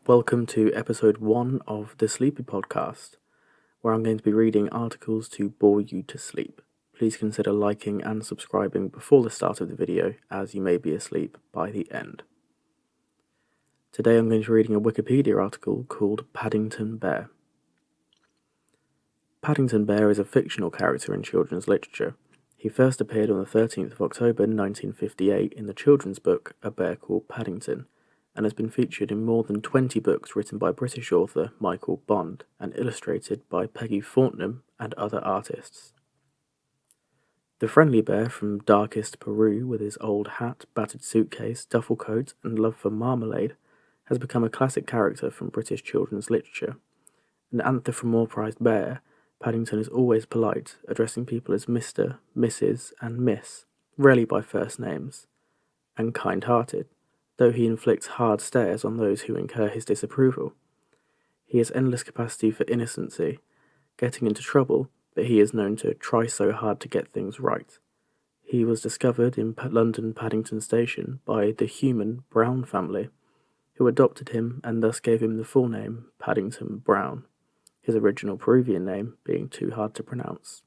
Welcome to episode 1 of the Sleepy Podcast, where I'm going to be reading articles to bore you to sleep. Please consider liking and subscribing before the start of the video, as you may be asleep by the end. Today I'm going to be reading a Wikipedia article called Paddington Bear. Paddington Bear is a fictional character in children's literature. He first appeared on the 13th of October 1958 in the children's book A Bear Called Paddington, and has been featured in more than 20 books written by British author Michael Bond and illustrated by Peggy Fortnum and other artists. The friendly bear from darkest Peru, with his old hat, battered suitcase, duffel coat, and love for marmalade, has become a classic character from British children's literature. An anthropomorphized bear, Paddington is always polite, addressing people as Mr., Mrs., and Miss, rarely by first names, and kind-hearted, though he inflicts hard stares on those who incur his disapproval. He has endless capacity for innocency, getting into trouble, but he is known to try so hard to get things right. He was discovered in London Paddington Station by the human Brown family, who adopted him and thus gave him the full name Paddington Brown, his original Peruvian name being too hard to pronounce.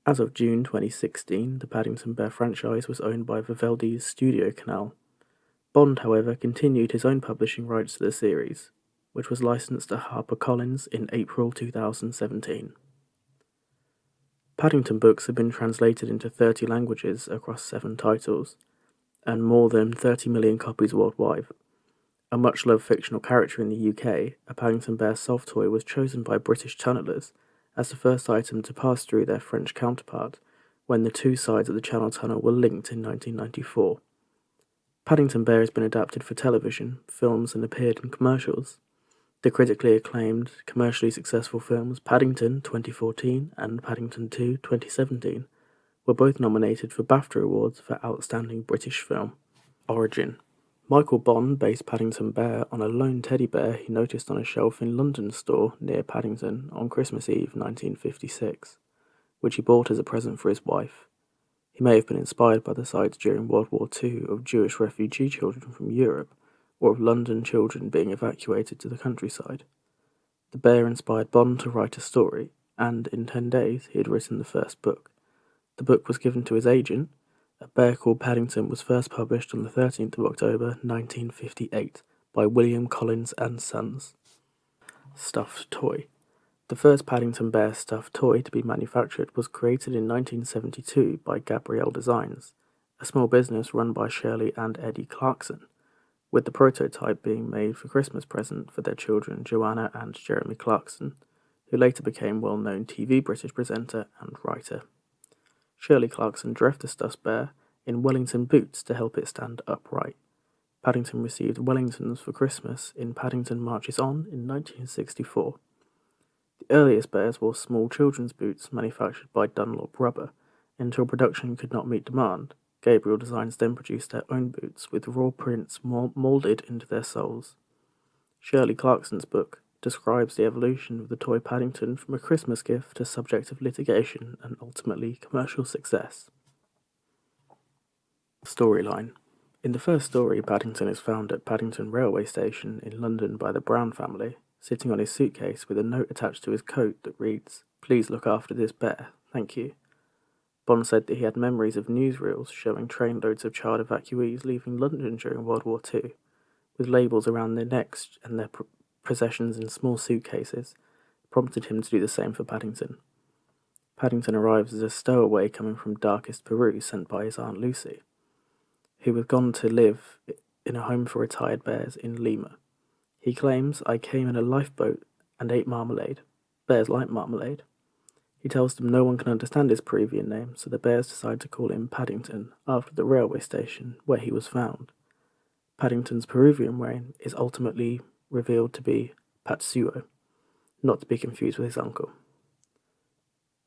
As of June 2016, the Paddington Bear franchise was owned by Vivaldi's Studio Canal. Bond, however, continued his own publishing rights to the series, which was licensed to HarperCollins in April 2017. Paddington books have been translated into 30 languages across 7 titles, and more than 30 million copies worldwide. A much-loved fictional character in the UK, a Paddington Bear soft toy was chosen by British tunnellers as the first item to pass through their French counterpart when the two sides of the Channel Tunnel were linked in 1994. Paddington Bear has been adapted for television, films, and appeared in commercials. The critically acclaimed, commercially successful films Paddington 2014 and Paddington 2 2017 were both nominated for BAFTA Awards for Outstanding British Film. Origin. Michael Bond based Paddington Bear on a lone teddy bear he noticed on a shelf in London store near Paddington on Christmas Eve 1956, which he bought as a present for his wife. He may have been inspired by the sights during World War II of Jewish refugee children from Europe, or of London children being evacuated to the countryside. The bear inspired Bond to write a story, and in 10 days he had written the first book. The book was given to his agent. A Bear Called Paddington was first published on the 13th of October 1958 by William Collins and Sons. Stuffed toy. The first Paddington Bear stuffed toy to be manufactured was created in 1972 by Gabrielle Designs, a small business run by Shirley and Eddie Clarkson, with the prototype being made for Christmas present for their children Joanna and Jeremy Clarkson, who later became well-known TV British presenter and writer. Shirley Clarkson dressed the stuffed bear in Wellington boots to help it stand upright. Paddington received Wellingtons for Christmas in Paddington Marches On in 1964. The earliest bears wore small children's boots manufactured by Dunlop Rubber. Until production could not meet demand, Gabrielle Designs then produced their own boots with raw prints moulded into their soles. Shirley Clarkson's book describes the evolution of the toy Paddington from a Christmas gift to subject of litigation and ultimately commercial success. Storyline. In the first story, Paddington is found at Paddington railway station in London by the Brown family, sitting on his suitcase with a note attached to his coat that reads, "Please look after this bear, thank you." Bond said that he had memories of newsreels showing trainloads of child evacuees leaving London during World War II, with labels around their necks and their possessions in small suitcases, prompted him to do the same for Paddington. Paddington arrives as a stowaway coming from darkest Peru sent by his Aunt Lucy, who was gone to live in a home for retired bears in Lima. He claims, "I came in a lifeboat and ate marmalade. Bears like marmalade." He tells them no one can understand his Peruvian name, so the bears decide to call him Paddington after the railway station where he was found. Paddington's Peruvian name is ultimately revealed to be Patsuo, not to be confused with his uncle.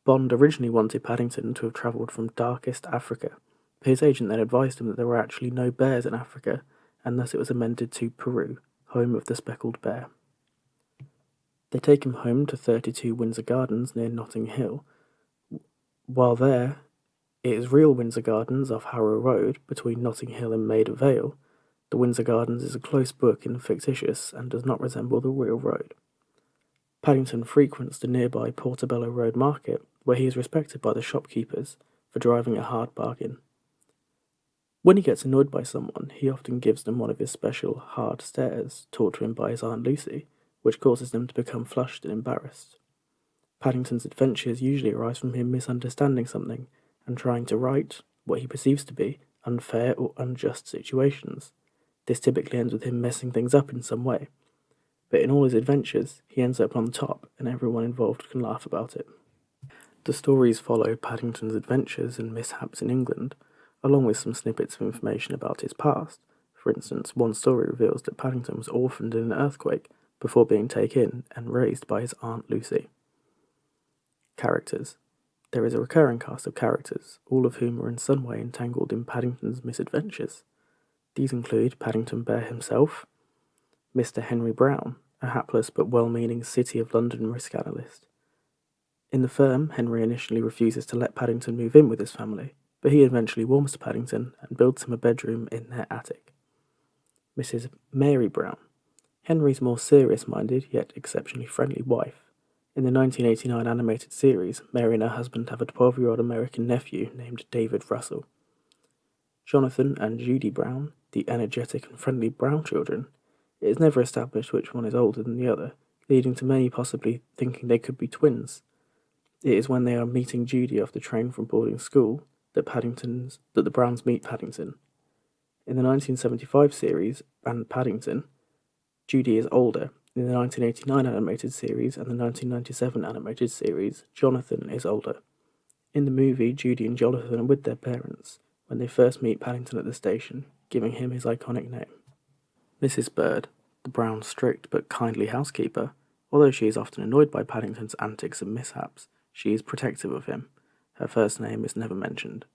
Bond originally wanted Paddington to have travelled from darkest Africa, but his agent then advised him that there were actually no bears in Africa, and thus it was amended to Peru, home of the speckled bear. They take him home to 32 Windsor Gardens near Notting Hill. While there, it is real Windsor Gardens off Harrow Road between Notting Hill and Maida Vale, The Windsor Gardens is a close book and fictitious and does not resemble the real road. Paddington frequents the nearby Portobello Road market, where he is respected by the shopkeepers for driving a hard bargain. When he gets annoyed by someone, he often gives them one of his special hard stares taught to him by his Aunt Lucy, which causes them to become flushed and embarrassed. Paddington's adventures usually arise from him misunderstanding something and trying to right what he perceives to be unfair or unjust situations. This typically ends with him messing things up in some way, but in all his adventures, he ends up on top and everyone involved can laugh about it. The stories follow Paddington's adventures and mishaps in England, along with some snippets of information about his past. For instance, one story reveals that Paddington was orphaned in an earthquake before being taken in and raised by his Aunt Lucy. Characters. There is a recurring cast of characters, all of whom are in some way entangled in Paddington's misadventures. These include Paddington Bear himself, Mr. Henry Brown, a hapless but well-meaning City of London risk analyst. In the firm, Henry initially refuses to let Paddington move in with his family, but he eventually warms to Paddington and builds him a bedroom in their attic. Mrs. Mary Brown, Henry's more serious-minded yet exceptionally friendly wife. In the 1989 animated series, Mary and her husband have a 12-year-old American nephew named David Russell. Jonathan and Judy Brown, the energetic and friendly Brown children. It is never established which one is older than the other, leading to many possibly thinking they could be twins. It is when they are meeting Judy off the train from boarding school that the Browns meet Paddington. In the 1975 series and Paddington, Judy is older. In the 1989 animated series and the 1997 animated series, Jonathan is older. In the movie, Judy and Jonathan are with their parents when they first meet Paddington at the station, giving him his iconic name. Mrs. Bird, the Brown's strict but kindly housekeeper, although she is often annoyed by Paddington's antics and mishaps, she is protective of him. Her first name is never mentioned.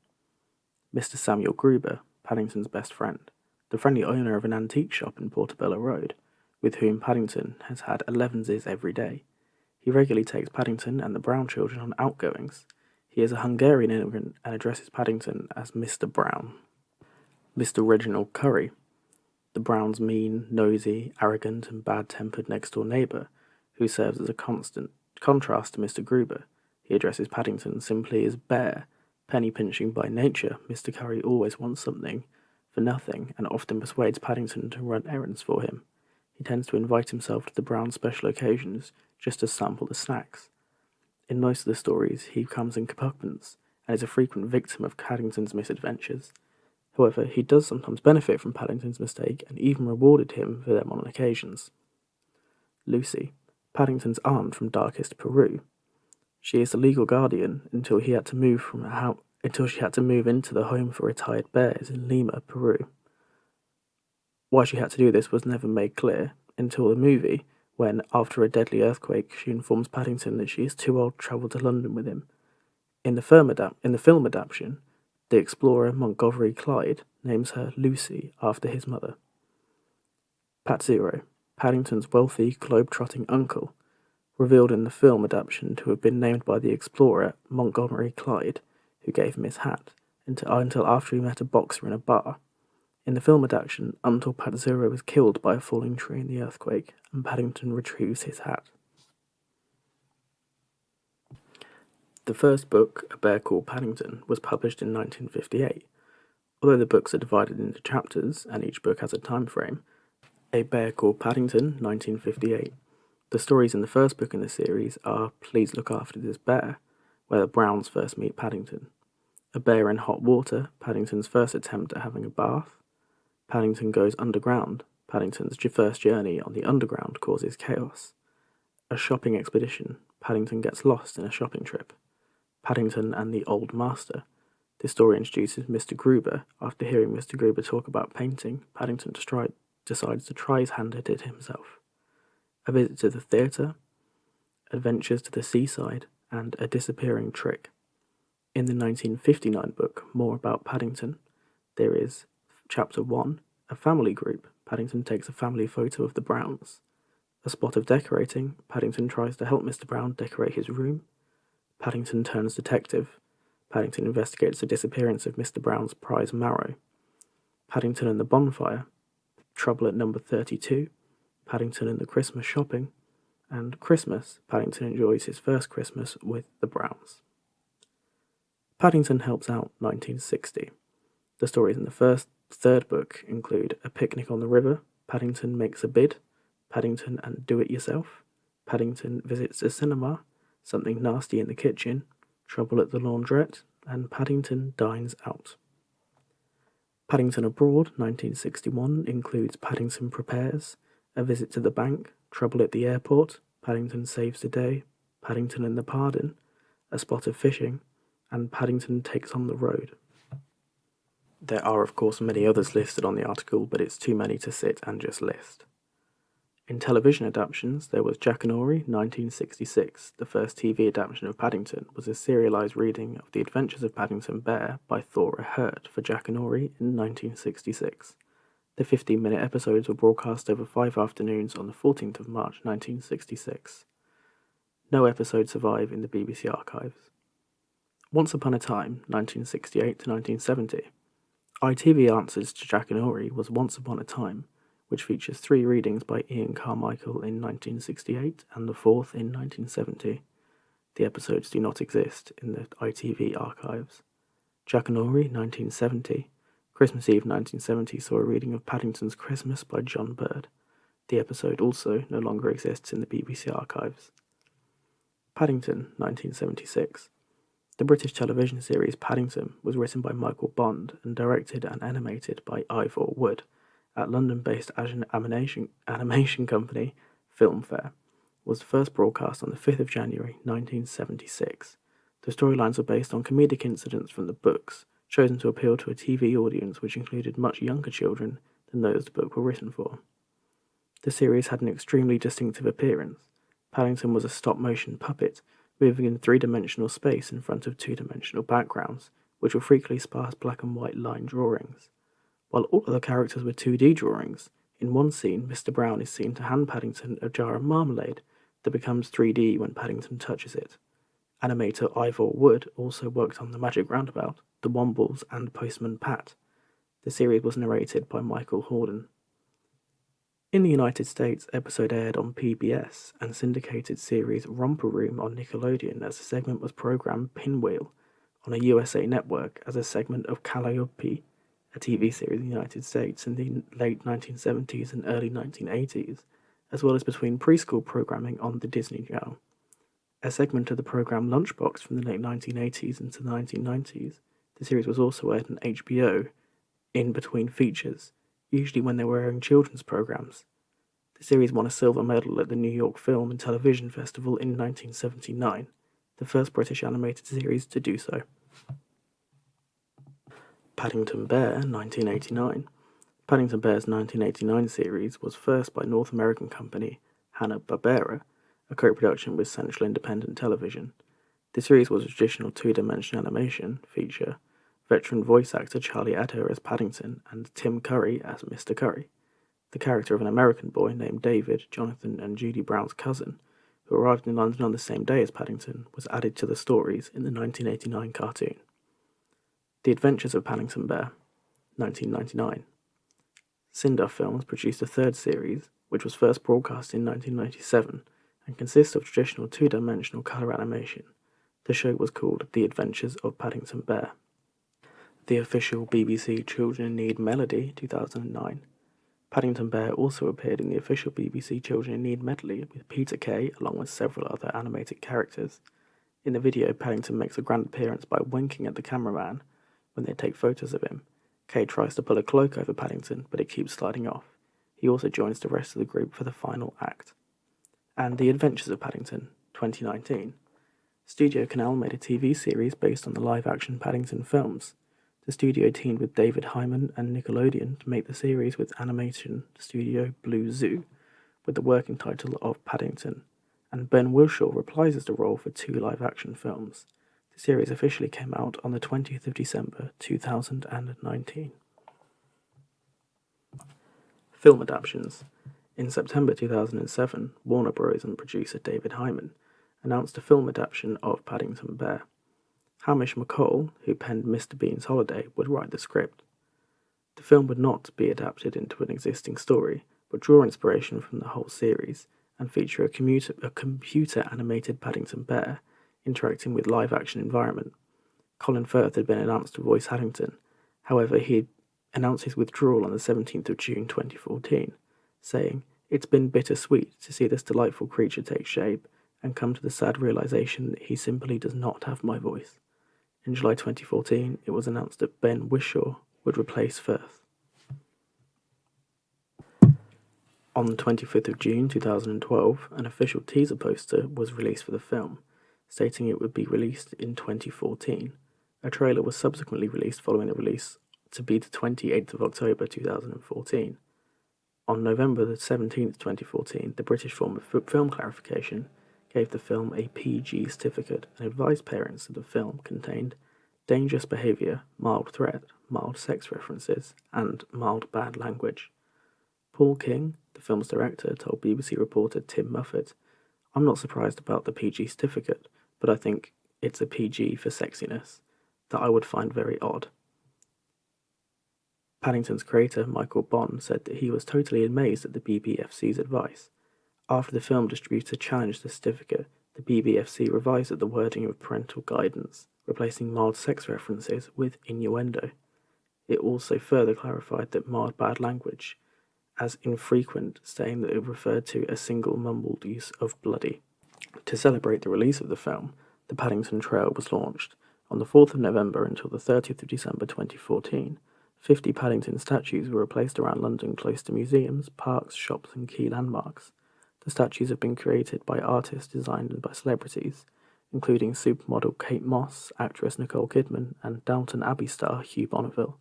Mr. Samuel Gruber, Paddington's best friend, the friendly owner of an antique shop in Portobello Road, with whom Paddington has had 11s every day. He regularly takes Paddington and the Brown children on outgoings. He is a Hungarian immigrant and addresses Paddington as Mr. Brown. Mr. Reginald Curry, the Brown's mean, nosy, arrogant, and bad-tempered next-door neighbour, who serves as a constant contrast to Mr. Gruber. He addresses Paddington simply as Bear. Penny-pinching by nature, Mr. Curry always wants something for nothing and often persuades Paddington to run errands for him. He tends to invite himself to the Brown special occasions just to sample the snacks. In most of the stories, he comes in comeuppance and is a frequent victim of Paddington's misadventures. However, he does sometimes benefit from Paddington's mistake and even rewarded him for them on occasions. Lucy, Paddington's aunt from darkest Peru. She is the legal guardian until she had to move into the home for retired bears in Lima, Peru. Why she had to do this was never made clear until the movie, when, after a deadly earthquake, she informs Paddington that she is too old to travel to London with him. In the film adaptation, the explorer Montgomery Clyde names her Lucy after his mother. Pat Zero, Paddington's wealthy, globe-trotting uncle, revealed in the film adaptation to have been named by the explorer Montgomery Clyde, who gave him his hat, until after he met a boxer in a bar. In the film adaptation, Uncle Pat Zero was killed by a falling tree in the earthquake, and Paddington retrieves his hat. The first book, A Bear Called Paddington, was published in 1958. Although the books are divided into chapters, and each book has a time frame, A Bear Called Paddington, 1958. The stories in the first book in the series are Please Look After This Bear, where the Browns first meet Paddington, A Bear in Hot Water, Paddington's first attempt at having a bath, Paddington Goes Underground, Paddington's first journey on the underground causes chaos, A Shopping Expedition, Paddington gets lost in a shopping trip, Paddington and the Old Master. This story introduces Mr. Gruber. After hearing Mr. Gruber talk about painting, Paddington decides to try his hand at it himself. A Visit to the Theatre, Adventures to the Seaside, and A Disappearing Trick. In the 1959 book, More About Paddington, there is Chapter 1, A Family Group. Paddington takes a family photo of the Browns. A Spot of Decorating. Paddington tries to help Mr. Brown decorate his room. Paddington turns detective. Paddington investigates the disappearance of Mr. Brown's prize marrow. Paddington and the Bonfire. Trouble at Number 32, Paddington and the Christmas Shopping, and Christmas, Paddington enjoys his first Christmas with the Browns. Paddington Helps Out 1960. The stories in the third book include A Picnic on the River, Paddington Makes a Bid, Paddington and Do It Yourself, Paddington Visits a Cinema, Something Nasty in the Kitchen, Trouble at the Laundrette, and Paddington Dines Out. Paddington Abroad 1961 includes Paddington Prepares, A Visit to the Bank, Trouble at the Airport, Paddington Saves the Day, Paddington and the Pardon, A Spot of Fishing, and Paddington Takes on the Road. There are of course many others listed on the article, but it's too many to sit and just list. In television adaptations, there was Jackanory 1966. The first TV adaptation of Paddington was a serialised reading of The Adventures of Paddington Bear by Thora Hird for Jackanory in 1966. The 15-minute episodes were broadcast over 5 afternoons on the 14th of March 1966. No episodes survive in the BBC archives. Once Upon a Time, 1968 to 1970. ITV Answers to Jackanory was Once Upon a Time, which features 3 readings by Ian Carmichael in 1968 and the 4th in 1970. The episodes do not exist in the ITV archives. Jackanory 1970. Christmas Eve 1970 saw a reading of Paddington's Christmas by John Bird. The episode also no longer exists in the BBC archives. Paddington 1976. The British television series Paddington was written by Michael Bond and directed and animated by Ivor Wood at London-based animation company Filmfare. Was first broadcast on the 5th of January 1976. The storylines were based on comedic incidents from the books, chosen to appeal to a TV audience which included much younger children than those the book were written for. The series had an extremely distinctive appearance. Paddington was a stop-motion puppet, moving in 3-dimensional space in front of 2-dimensional backgrounds, which were frequently sparse black and white line drawings. While all other characters were 2D drawings, in one scene Mr. Brown is seen to hand Paddington a jar of marmalade that becomes 3D when Paddington touches it. Animator Ivor Wood also worked on The Magic Roundabout, The Wombles, and Postman Pat. The series was narrated by Michael Hordern. In the United States, episode aired on PBS and syndicated series Romper Room on Nickelodeon as a segment was programmed Pinwheel on a USA network as a segment of Calliope, a TV series in the United States in the late 1970s and early 1980s, as well as between preschool programming on the Disney Channel. A segment of the program Lunchbox from the late 1980s into the 1990s, the series was also aired on HBO in between features, usually when they were airing children's programs. The series won a silver medal at the New York Film and Television Festival in 1979, the first British animated series to do so. Paddington Bear 1989. Paddington Bear's 1989 series was first by North American company Hanna-Barbera, a co-production with Central Independent Television. The series was a traditional 2-dimensional animation feature, veteran voice actor Charlie Adler as Paddington and Tim Curry as Mr. Curry. The character of an American boy named David, Jonathan and Judy Brown's cousin, who arrived in London on the same day as Paddington, was added to the stories in the 1989 cartoon. The Adventures of Paddington Bear, 1999. Cinder Films produced a third series, which was first broadcast in 1997 and consists of traditional 2-dimensional colour animation. The show was called The Adventures of Paddington Bear. The official BBC Children in Need Melody, 2009. Paddington Bear also appeared in the official BBC Children in Need medley with Peter Kay along with several other animated characters. In the video, Paddington makes a grand appearance by winking at the cameraman when they take photos of him. Kay tries to pull a cloak over Paddington, but it keeps sliding off. He also joins the rest of the group for the final act. And The Adventures of Paddington, 2019. Studio Canal made a TV series based on the live-action Paddington films. The studio teamed with David Hyman and Nickelodeon to make the series with animation studio Blue Zoo, with the working title of Paddington, and Ben Whishaw reprises the role for 2 live-action films. The series officially came out on the 20th of December 2019. Film adaptations. In September 2007, Warner Bros. And producer David Hyman announced a film adaptation of Paddington Bear. Hamish McCall, who penned Mr. Bean's Holiday, would write the script. The film would not be adapted into an existing story, but draw inspiration from the whole series and feature a computer-animated Paddington Bear interacting with live-action environment. Colin Firth had been announced to voice Paddington. However, he announced his withdrawal on the 17th of June 2014, saying, "It's been bittersweet to see this delightful creature take shape and come to the sad realization that he simply does not have my voice." In July 2014, it was announced that Ben Whishaw would replace Firth. On the 25th of June 2012, an official teaser poster was released for the film, stating it would be released in 2014. A trailer was subsequently released following the release to be the 28th of October 2014. On November the 17th, 2014, the British Form of Film Clarification gave the film a PG certificate and advised parents that the film contained dangerous behaviour, mild threat, mild sex references, and mild bad language. Paul King, the film's director, told BBC reporter Tim Muffet, "I'm not surprised about the PG certificate, but I think it's a PG for sexiness that I would find very odd." Paddington's creator, Michael Bond, said that he was totally amazed at the BBFC's advice. After the film distributor challenged the certificate, the BBFC revised the wording of parental guidance, replacing mild sex references with innuendo. It also further clarified that mild bad language as infrequent, saying that it referred to a single mumbled use of bloody. To celebrate the release of the film, the Paddington Trail was launched. On the 4th of November until the 30th of December 2014, 50 Paddington statues were replaced around London close to museums, parks, shops and key landmarks. The statues have been created by artists designed by celebrities, including supermodel Kate Moss, actress Nicole Kidman and Downton Abbey star Hugh Bonneville.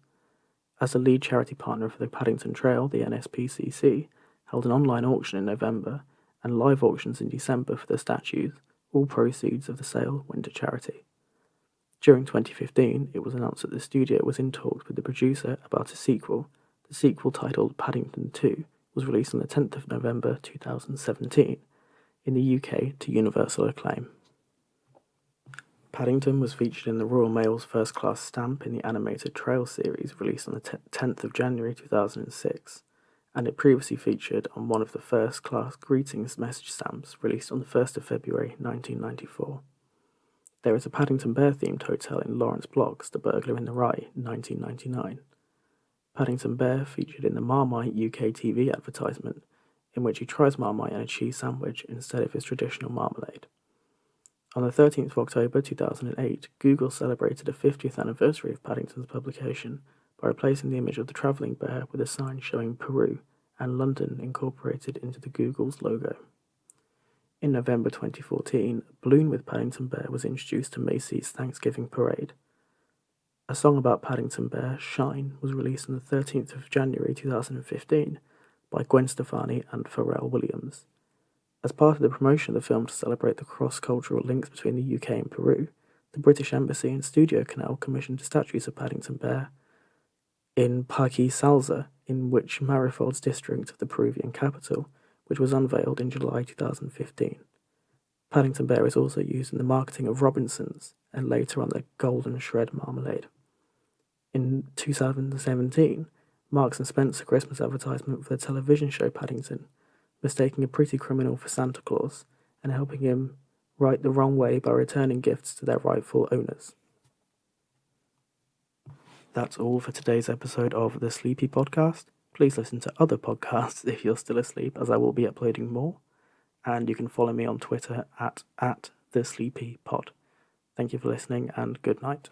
As the lead charity partner for the Paddington Trail, the NSPCC held an online auction in November and live auctions in December for the statues. All proceeds of the sale went to charity. During 2015, it was announced that the studio was in talks with the producer about a sequel. The sequel, titled Paddington 2, was released on the 10th of November 2017 in the UK to universal acclaim. Paddington was featured in the Royal Mail's First Class stamp in the animated Trail series released on the 10th of January 2006, and it previously featured on one of the First Class Greetings message stamps released on the 1st of February 1994. There is a Paddington Bear themed hotel in Lawrence Block's The Burglar in the Rye, 1999. Paddington Bear featured in the Marmite UK TV advertisement, in which he tries Marmite and a cheese sandwich instead of his traditional marmalade. On the 13th of October 2008, Google celebrated the 50th anniversary of Paddington's publication by replacing the image of the travelling bear with a sign showing Peru and London incorporated into the Google's logo. In November 2014, a balloon with Paddington Bear was introduced to Macy's Thanksgiving Parade. A song about Paddington Bear, Shine, was released on the 13th of January 2015 by Gwen Stefani and Pharrell Williams. As part of the promotion of the film to celebrate the cross-cultural links between the UK and Peru, the British Embassy and Studio Canal commissioned statues of Paddington Bear in Parque Salza, in which Marifold's district of the Peruvian capital, which was unveiled in July 2015. Paddington Bear is also used in the marketing of Robinsons and later on the Golden Shred marmalade. In 2017, Marks and Spencer Christmas advertisement for the television show Paddington, mistaking a pretty criminal for Santa Claus and helping him right the wrong way by returning gifts to their rightful owners. That's all for today's episode of The Sleepy Podcast. Please listen to other podcasts if you're still asleep, as I will be uploading more. And you can follow me on Twitter at TheSleepyPod. Thank you for listening and good night.